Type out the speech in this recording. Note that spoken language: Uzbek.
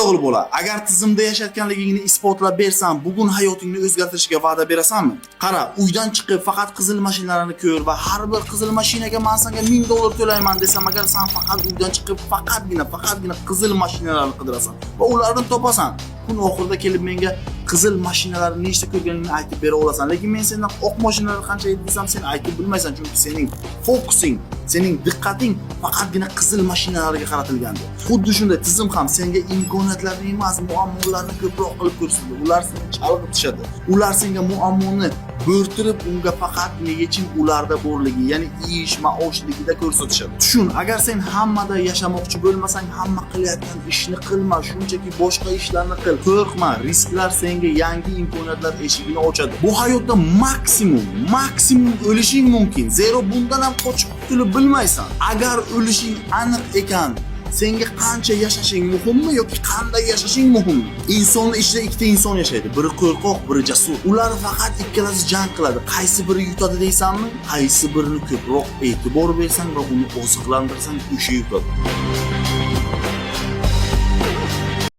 o'g'il bola, agar tizimda yashayotganligingni isbotlab bersam, bugun hayotingni o'zgartirishga va'da berasanmi? Qara, uydan chiqib faqat qizil mashinalarni ko'r va har bir qizil mashinaga men senga $1000 to'layman desam, agar sen faqat uydan chiqib faqatgina qizil mashinalarni qidirasan va ularni topasan, kun oxirida kelib menga qizil mashinalarni nechta ko'rganingni aytib bera olasan. Lekin men sendan oq mashinalar qancha edi desam, sen aytib bilmaysan, chunki sening fokusing, sening diqqating faqatgina qizil mashinalarga qaratilgandi. Xuddi shunday tizim ham senga imkoniyatlarni emas, muammolarni ko'proq qilib ko'rsatadi. Ular seni chalg'itishadi. Ular senga muammoni bo'rtirib, unga faqatgina yechim ularda borligi, ya'ni ish maoshligida ko'rsatishadi. Tushun, agar sen hammada yashamoqchi bo'lmasang, hamma qilayotgan ishni qilma, shunchaki boshqa ishlarni qil. Qo'rqma, risklar senga yangi imkoniyatlar eshigini ochadi. Bu hayotda maksimum o'lishing mumkin. Zero bundan ham qochib qutulib bilmaysan. Agar o'lishing aniq ekan, senga qancha yashashing muhimmi yoki qanday yashashing muhimmi? Insonning ichida ikkita inson yashaydi. Biri qo'rqoq, biri jasur. Ular faqat ikkalasi jang qiladi. Qaysi biri yutadi deysanmi? Qaysi birini ko'proq e'tibor bersang va uni oziqlantirsang, o'sha yutadi.